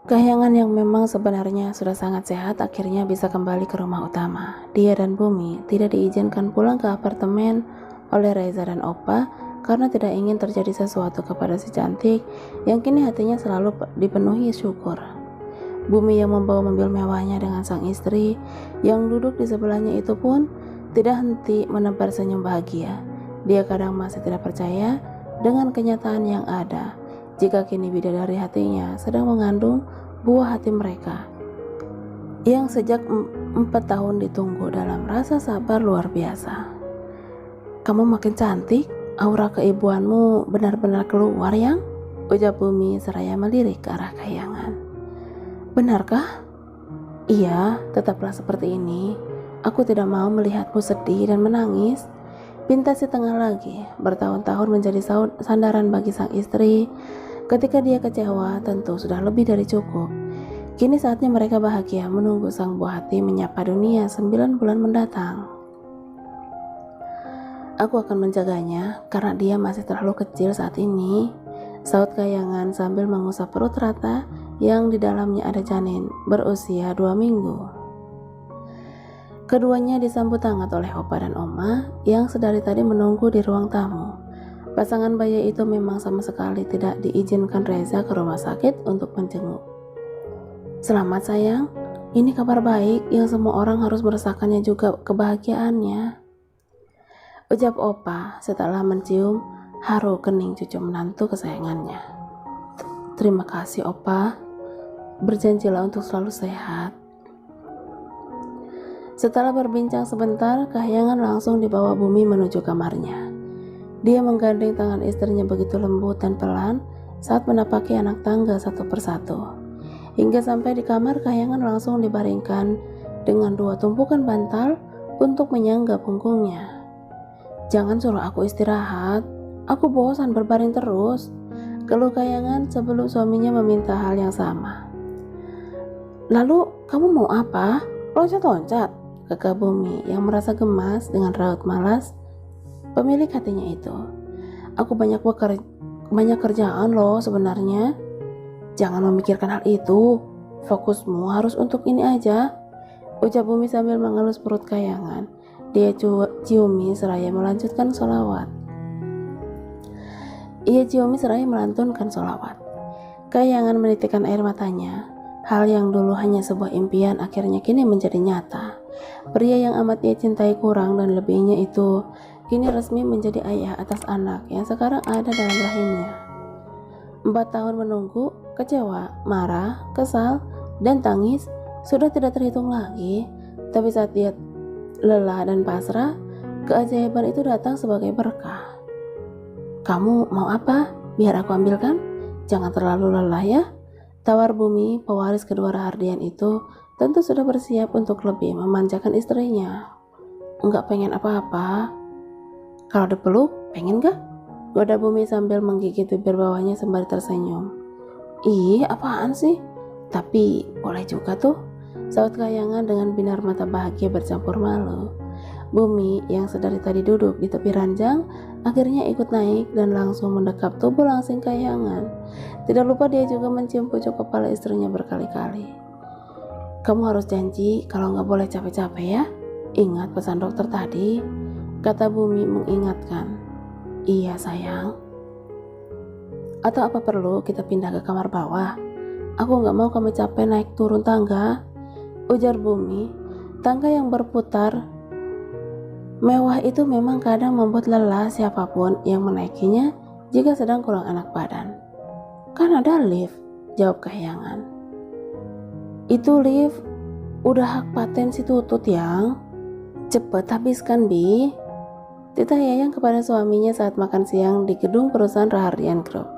Kahyangan yang memang sebenarnya sudah sangat sehat akhirnya bisa kembali ke rumah utama. Dia dan Bumi tidak diizinkan pulang ke apartemen oleh Reza dan Opa karena tidak ingin terjadi sesuatu kepada si cantik yang kini hatinya selalu dipenuhi syukur. Bumi yang membawa mobil mewahnya dengan sang istri yang duduk di sebelahnya itu pun tidak henti menebar senyum bahagia. Dia kadang masih tidak percaya dengan kenyataan yang ada jika kini bidadari hatinya sedang mengandung buah hati mereka yang sejak 4 tahun ditunggu dalam rasa sabar luar biasa. Kamu makin cantik, aura keibuanmu benar-benar keluar yang, ujar Bumi seraya melirik ke arah Kahyangan. Benarkah? Iya, tetaplah seperti ini. Aku tidak mau melihatmu sedih dan menangis. Pinta si tengah lagi, bertahun-tahun menjadi sandaran bagi sang istri. Ketika dia kecewa, tentu sudah lebih dari cukup. Kini saatnya mereka bahagia menunggu sang buah hati menyapa dunia 9 bulan mendatang. Aku akan menjaganya karena dia masih terlalu kecil saat ini, saut Kahyangan sambil mengusap perut rata yang di dalamnya ada janin berusia 2 minggu. Keduanya disambut hangat oleh Opa dan Oma yang sedari tadi menunggu di ruang tamu. Pasangan bayi itu memang sama sekali tidak diizinkan Reza ke rumah sakit untuk menjenguk. Selamat sayang, ini kabar baik yang semua orang harus merasakannya juga kebahagiaannya, ucap Opa setelah mencium haru kening cucu menantu kesayangannya. Terima kasih Opa, berjanjilah untuk selalu sehat. Setelah berbincang sebentar, Kahyangan langsung dibawa Bumi menuju kamarnya. Dia menggandeng tangan istrinya begitu lembut dan pelan saat menapaki anak tangga satu persatu. Hingga sampai di kamar, Kahyangan langsung dibaringkan dengan 2 tumpukan bantal untuk menyangga punggungnya. Jangan suruh aku istirahat, aku bosan berbaring terus, keluh Kahyangan sebelum suaminya meminta hal yang sama. Lalu kamu mau apa? Loncat-loncat, kekeh Bumi yang merasa gemas dengan raut malas pemilik hatinya itu. Aku banyak kerjaan loh sebenarnya. Jangan memikirkan hal itu. Fokusmu harus untuk ini aja, ucap Bumi sambil mengelus perut Kahyangan. Dia ciumi seraya melantunkan sholawat. Kahyangan menitikkan air matanya. Hal yang dulu hanya sebuah impian akhirnya kini menjadi nyata. Pria yang amat ia cintai kurang dan lebihnya itu kini resmi menjadi ayah atas anak yang sekarang ada dalam rahimnya. 4 tahun menunggu, kecewa, marah, kesal, dan tangis sudah tidak terhitung lagi. Tapi saat dia lelah dan pasrah, keajaiban itu datang sebagai berkah. Kamu mau apa? Biar aku ambilkan. Jangan terlalu lelah ya, tawar Bumi. Pewaris kedua Rahardian itu tentu sudah bersiap untuk lebih memanjakan istrinya. Enggak pengen apa-apa. Kalau dipeluk, pengen gak? Goda Bumi sambil menggigit bibir bawahnya sembari tersenyum. Ih, apaan sih? Tapi boleh juga tuh, saut Kahyangan dengan binar mata bahagia bercampur malu. Bumi yang sedari tadi duduk di tepi ranjang akhirnya ikut naik dan langsung mendekap tubuh langsing Kahyangan. Tidak lupa dia juga mencium pucuk kepala istrinya berkali-kali. Kamu harus janji kalau gak boleh capek-capek ya. Ingat pesan dokter tadi, kata Bumi mengingatkan. Iya sayang. Atau apa perlu kita pindah ke kamar bawah? Aku gak mau kamu capek naik turun tangga, ujar Bumi. Tangga yang berputar mewah itu memang kadang membuat lelah siapapun yang menaikinya jika sedang kurang enak badan. Kan ada lift, jawab Kahyangan. Itu lift udah hak paten si Tutut yang. Cepet habiskan Bi, titah Yayang kepada suaminya saat makan siang di gedung perusahaan Rahardian Group.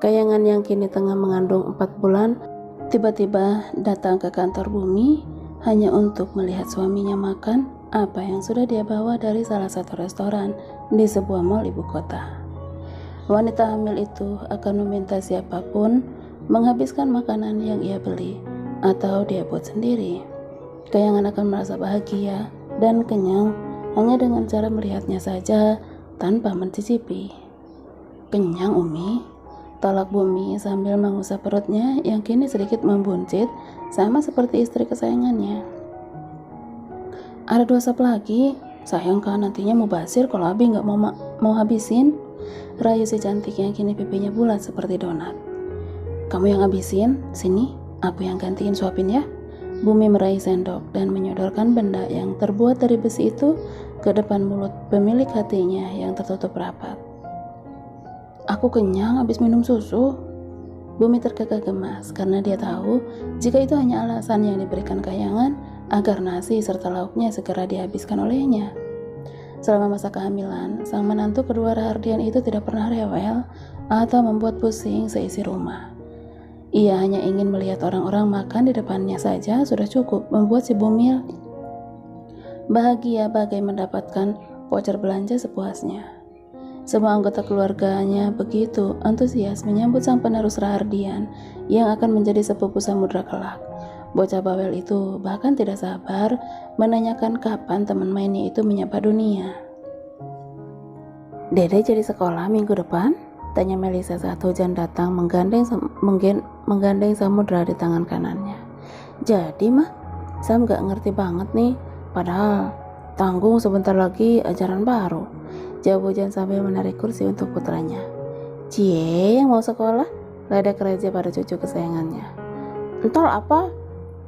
Kahyangan yang kini tengah mengandung 4 bulan tiba-tiba datang ke kantor Bumi hanya untuk melihat suaminya makan apa yang sudah dia bawa dari salah satu restoran di sebuah mal ibu kota. Wanita hamil itu akan meminta siapapun menghabiskan makanan yang ia beli atau dia buat sendiri. Kahyangan akan merasa bahagia dan kenyang hanya dengan cara melihatnya saja tanpa mencicipi. Kenyang Umi? tolak Bumi sambil mengusap perutnya yang kini sedikit membuncit, sama seperti istri kesayangannya. Ada 2 sap lagi, sayang kan nantinya mau basir kalau Abi nggak mau habisin. Rayu si cantik yang kini pipinya bulat seperti donat. Kamu yang habisin, sini, aku yang gantiin suapin ya. Bumi meraih sendok dan menyodorkan benda yang terbuat dari besi itu ke depan mulut pemilik hatinya yang tertutup rapat. Aku kenyang habis minum susu. Bumi terkekeh gemas karena dia tahu jika itu hanya alasan yang diberikan kayangan agar nasi serta lauknya segera dihabiskan olehnya. Selama masa kehamilan, sang menantu kedua Rahardian itu tidak pernah rewel atau membuat pusing seisi rumah. Ia hanya ingin melihat orang-orang makan di depannya saja sudah cukup membuat si Bumi bahagia bagai mendapatkan voucher belanja sepuasnya. Semua anggota keluarganya begitu antusias menyambut sang penerus Rahardian yang akan menjadi sepupu Samudra kelak. Bocah bawel itu bahkan tidak sabar menanyakan kapan teman mainnya itu menyapa dunia. Dede jadi sekolah minggu depan? Tanya Melisa saat hujan datang menggandeng Samudra di tangan kanannya. Jadi mah, Sam gak ngerti banget nih. Padahal tanggung sebentar lagi ajaran baru. Jawab Hujan sambil menarik kursi untuk putranya. Cie yang mau sekolah? Ledek Reza pada cucu kesayangannya. Entar apa?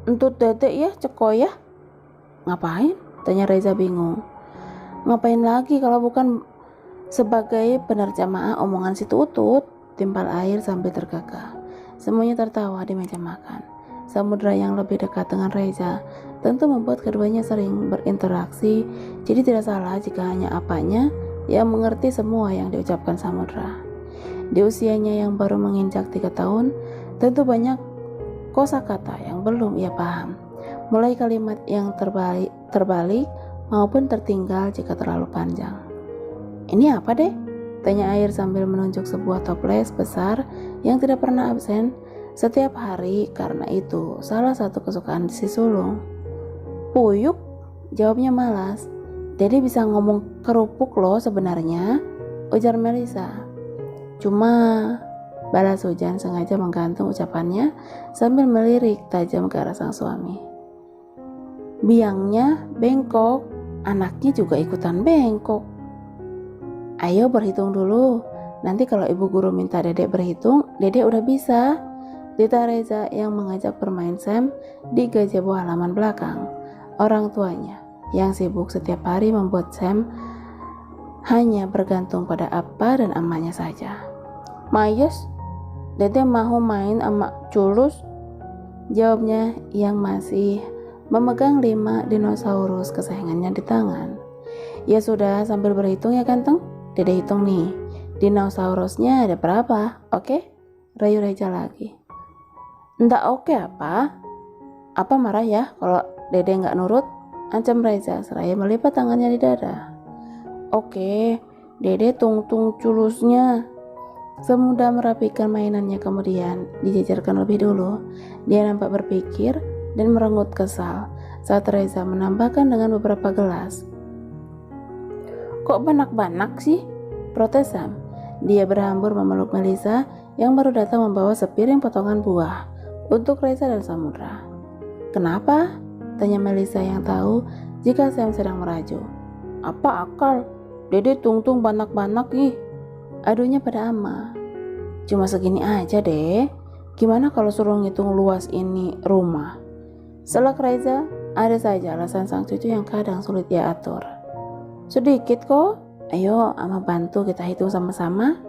Entut dedek ya, cekoy ya? Ngapain? Tanya Reza bingung. Ngapain lagi kalau bukan sebagai penerjemah omongan si Tutut, timpal air sambil tergagah. Semuanya tertawa di meja makan. Samudra yang lebih dekat dengan Reza tentu membuat keduanya sering berinteraksi, jadi tidak salah jika hanya apanya yang mengerti semua yang diucapkan Samudra. Di usianya yang baru menginjak 3 tahun, tentu banyak kosakata yang belum ia paham, mulai kalimat yang terbalik maupun tertinggal jika terlalu panjang. Ini apa deh? Tanya Air sambil menunjuk sebuah toples besar yang tidak pernah absen setiap hari karena itu salah satu kesukaan si sulung. Puyuk, jawabnya malas. Dede bisa ngomong kerupuk loh sebenarnya, ujar Melisa. Cuma, balas Hujan sengaja menggantung ucapannya sambil melirik tajam ke arah sang suami. Biangnya bengkok, anaknya juga ikutan bengkok. Ayo berhitung dulu, nanti kalau ibu guru minta Dedek berhitung, Dedek udah bisa. Dita Reza yang mengajak bermain Sam di gazebo halaman belakang. Orang tuanya yang sibuk setiap hari membuat Sam hanya bergantung pada apa dan amanya saja. Mayes, Dedek mau main sama Culus? Jawabnya yang masih memegang 5 dinosaurus kesayangannya di tangan. Ya sudah, sambil berhitung ya ganteng. Dede hitung nih, dinosaurusnya ada berapa, oke? Rayu Reza lagi. Nggak oke apa? Apa marah ya kalau Dede nggak nurut? Ancam Reza seraya melipat tangannya di dada. Oke, Dede tungtung culusnya. Semudah merapikan mainannya kemudian dijajarkan lebih dulu. Dia nampak berpikir dan merengut kesal saat Reza menambahkan dengan beberapa gelas. Kok banak-banak sih? Protes Sam. Dia berhambur memeluk Melisa yang baru datang membawa sepiring potongan buah untuk Reza dan Samudra. Kenapa? Tanya Melisa yang tahu jika Sam sedang merajuk. Apa akal? Dede tungtung banak-banak ih. Adunya pada ama. Cuma segini aja deh. Gimana kalau suruh ngitung luas ini rumah? Selak Reza, ada saja alasan sang cucu yang kadang sulit dia atur. Sedikit kok, ayo ama bantu kita hitung sama-sama.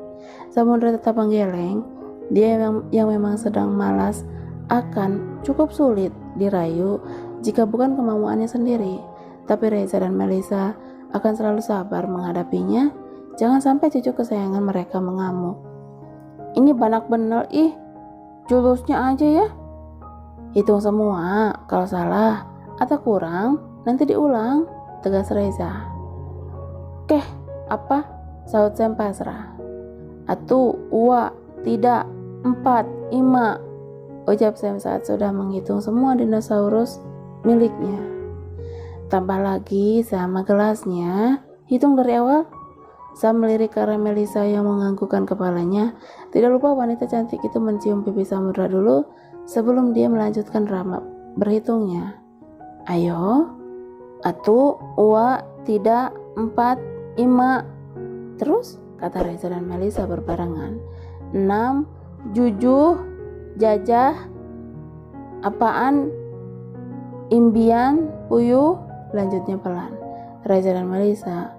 Samudra tetap menggeleng. Dia yang memang sedang malas akan cukup sulit dirayu jika bukan kemauannya sendiri. Tapi Reza dan Melisa akan selalu sabar menghadapinya. Jangan sampai cucu kesayangan mereka mengamuk. Ini banak bener ih, julusnya aja ya. Hitung semua, kalau salah atau kurang nanti diulang, tegas Reza. Keh, apa? Saut Sam pasrah. Atu, ua, tidak, 4, 5, ucap Sam saat sudah menghitung semua dinosaurus miliknya. Tambah lagi sama gelasnya, hitung dari awal. Sam melirik ke arah Melisa yang menganggukkan kepalanya. Tidak lupa wanita cantik itu mencium pipi Samudra dulu sebelum dia melanjutkan drama berhitungnya. Ayo, atu, ua, tidak, 4, 5. Terus, kata Reza dan Melisa berbarengan. 6, jujuh, jajah, apaan, imbian, puyuh, lanjutnya pelan. Reza dan Melisa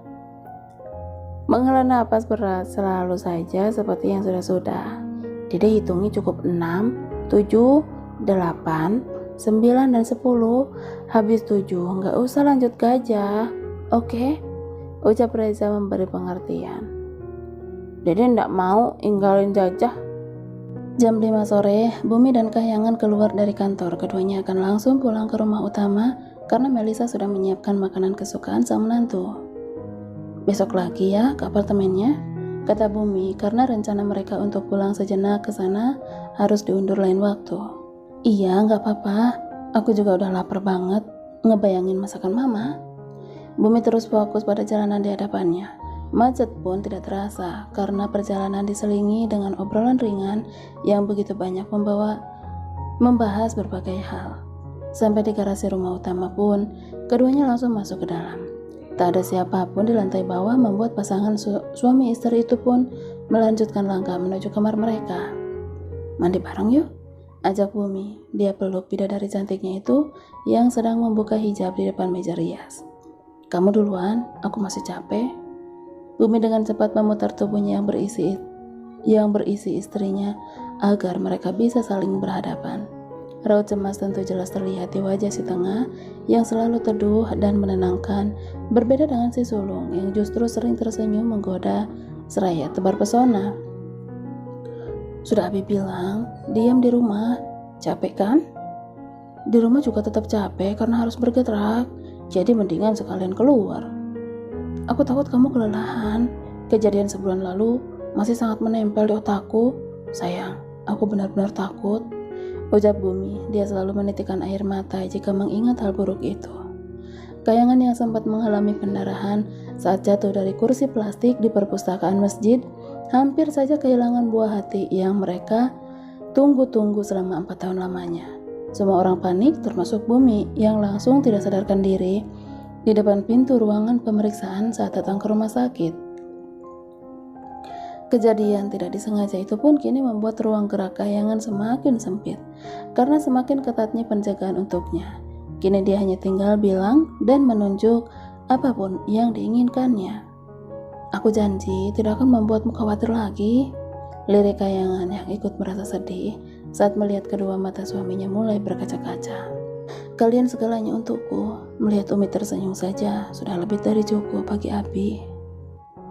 menghela napas berat selalu saja seperti yang sudah-sudah. Dede hitungi cukup 6, 7, 8, 9 dan 10. Habis 7, nggak usah lanjut gajah. Oke? Ucap Reza memberi pengertian. Dede ndak mau inggalin jajah. Jam 5 sore, Bumi dan Kahyangan keluar dari kantor. Keduanya akan langsung pulang ke rumah utama karena Melisa sudah menyiapkan makanan kesukaan sang menantu. Besok lagi ya ke apartemennya, kata Bumi, karena rencana mereka untuk pulang sejenak ke sana harus diundur lain waktu. Iya, nggak apa-apa. Aku juga udah lapar banget ngebayangin masakan mama. Bumi terus fokus pada jalanan di hadapannya. Macet pun tidak terasa karena perjalanan diselingi dengan obrolan ringan yang begitu banyak membahas berbagai hal. Sampai di garasi rumah utama pun, keduanya langsung masuk ke dalam. Tak ada siapapun di lantai bawah membuat pasangan suami istri itu pun melanjutkan langkah menuju kamar mereka. Mandi bareng yuk, ajak Bumi. Dia peluk bidadari cantiknya itu yang sedang membuka hijab di depan meja rias. Kamu duluan, aku masih capek. Bumi dengan cepat memutar tubuhnya yang berisi istrinya agar mereka bisa saling berhadapan. Raut cemas tentu jelas terlihat di wajah si tengah yang selalu teduh dan menenangkan, berbeda dengan si sulung yang justru sering tersenyum menggoda seraya tebar pesona. Sudah Abi bilang, diam di rumah. Capek kan? Di rumah juga tetap capek karena harus bergerak, jadi mendingan sekalian keluar. Aku takut kamu kelelahan. Kejadian sebulan lalu masih sangat menempel di otakku. Sayang, aku benar-benar takut. Ucap Bumi, dia selalu menitikkan air mata jika mengingat hal buruk itu. Kahyangan yang sempat mengalami pendarahan saat jatuh dari kursi plastik di perpustakaan masjid, hampir saja kehilangan buah hati yang mereka tunggu-tunggu selama 4 tahun lamanya. Semua orang panik, termasuk Bumi yang langsung tidak sadarkan diri di depan pintu ruangan pemeriksaan saat datang ke rumah sakit. Kejadian tidak disengaja itu pun kini membuat ruang gerak Kahyangan semakin sempit karena semakin ketatnya penjagaan untuknya. Kini dia hanya tinggal bilang dan menunjuk apapun yang diinginkannya. Aku janji tidak akan membuatmu khawatir lagi, lirik Kahyangan yang ikut merasa sedih saat melihat kedua mata suaminya mulai berkaca-kaca. Kalian segalanya untukku. Melihat Umi tersenyum saja sudah lebih dari cukup bagi Abi.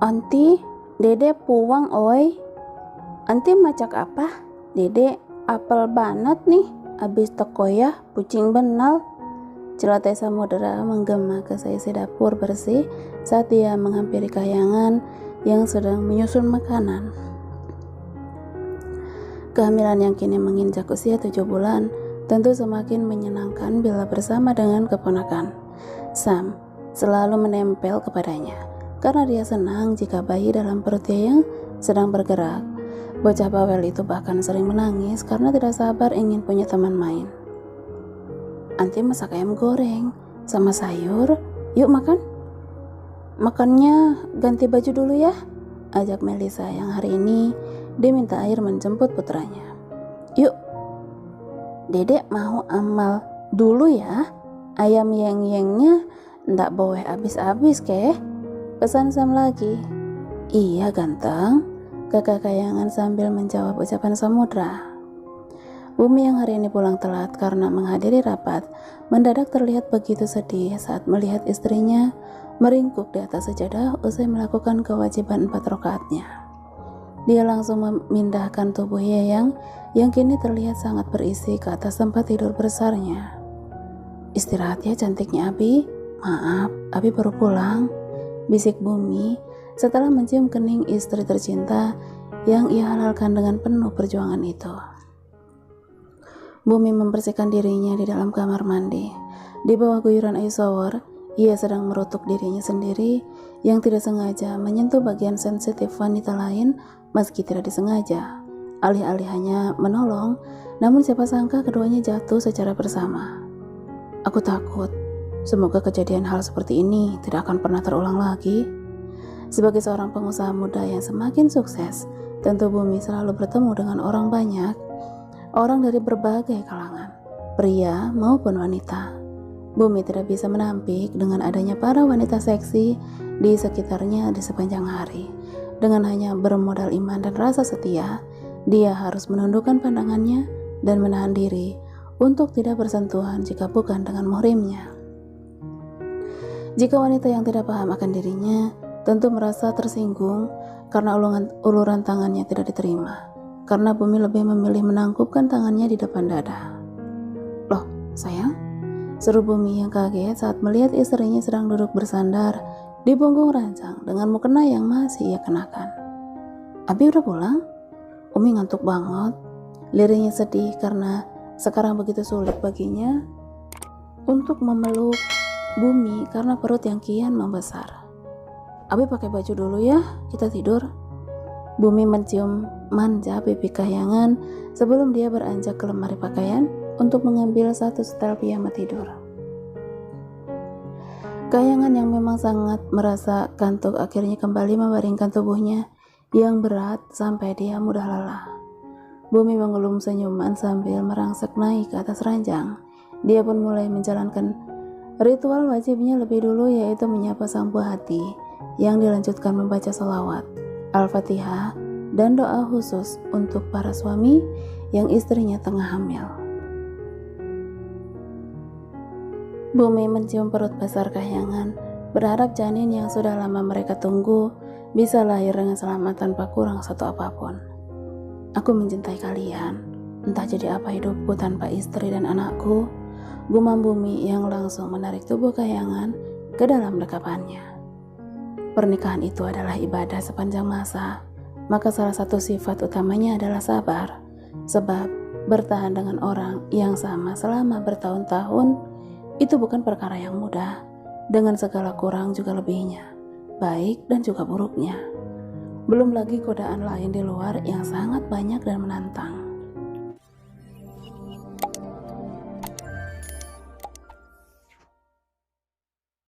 Anti, Dede puang oi. Anti macak apa? Dede apel banget nih. Abis teko ya, pucing benal. Celote Samudra menggema ke sisi dapur bersih saat dia menghampiri Kahyangan yang sedang menyusun makanan. Kehamilan yang kini menginjak usia 7 bulan tentu semakin menyenangkan bila bersama dengan keponakan. Sam selalu menempel kepadanya karena dia senang jika bayi dalam perutnya yang sedang bergerak. Bocah bawel itu bahkan sering menangis karena tidak sabar ingin punya teman main. Anti masak ayam goreng sama sayur, yuk makan. Makannya ganti baju dulu ya, ajak Melisa yang hari ini diminta air menjemput putranya. Yuk, Dedek mau amal dulu ya, ayam yeng-yengnya ndak boleh habis-habis keh. Pesan Sam lagi. Iya ganteng, kakak Kahyangan sambil menjawab ucapan Samudra. Bumi yang hari ini pulang telat karena menghadiri rapat, mendadak terlihat begitu sedih saat melihat istrinya meringkuk di atas sajadah usai melakukan kewajiban 4 rakaatnya. Dia langsung memindahkan tubuhnya yang kini terlihat sangat berisi ke atas tempat tidur besarnya. Istirahat ya cantiknya Abi. Maaf, Abi baru pulang, bisik Bumi setelah mencium kening istri tercinta yang ia halalkan dengan penuh perjuangan itu. Bumi membersihkan dirinya di dalam kamar mandi. Di bawah guyuran air shower, Ia sedang merutuk dirinya sendiri yang tidak sengaja menyentuh bagian sensitif wanita lain meski tidak disengaja. Alih-alih hanya menolong, namun siapa sangka keduanya jatuh secara bersama. Aku takut, semoga kejadian hal seperti ini tidak akan pernah terulang lagi. Sebagai seorang pengusaha muda yang semakin sukses, tentu Bumi selalu bertemu dengan orang banyak, orang dari berbagai kalangan, pria maupun wanita. Bumi tidak bisa menampik dengan adanya para wanita seksi di sekitarnya di sepanjang hari. Dengan hanya bermodal iman dan rasa setia, dia harus menundukkan pandangannya dan menahan diri untuk tidak bersentuhan jika bukan dengan muhrimnya. Jika wanita yang tidak paham akan dirinya tentu merasa tersinggung karena uluran tangannya tidak diterima, karena Bumi lebih memilih menangkupkan tangannya di depan dada. "Loh, sayang?" seru Bumi yang kaget saat melihat istrinya sedang duduk bersandar di punggung ranjang dengan mukena yang masih ia kenakan. "Abi udah pulang?" Umi ngantuk banget. Lirihnya sedih karena sekarang begitu sulit baginya untuk memeluk Bumi karena perut yang kian membesar. "Abi pakai baju dulu ya, kita tidur." Bumi mencium manja pipi Kahyangan sebelum dia beranjak ke lemari pakaian untuk mengambil satu setel piyama tidur. Kahyangan yang memang sangat merasa kantuk akhirnya kembali membaringkan tubuhnya yang berat sampai dia mudah lelah. Bumi mengelum senyuman sambil merangsek naik ke atas ranjang. Dia pun mulai menjalankan ritual wajibnya lebih dulu, yaitu menyapa sang buah hati, yang dilanjutkan membaca sholawat, Al-Fatihah, dan doa khusus untuk para suami yang istrinya tengah hamil. Bumi mencium perut besar Kahyangan, berharap janin yang sudah lama mereka tunggu bisa lahir dengan selamat tanpa kurang satu apapun. "Aku mencintai kalian, entah jadi apa hidupku tanpa istri dan anakku," gumam Bumi yang langsung menarik tubuh Kahyangan ke dalam dekapannya. Pernikahan itu adalah ibadah sepanjang masa, maka salah satu sifat utamanya adalah sabar, sebab bertahan dengan orang yang sama selama bertahun-tahun itu bukan perkara yang mudah, dengan segala kurang juga lebihnya, baik dan juga buruknya. Belum lagi godaan lain di luar yang sangat banyak dan menantang.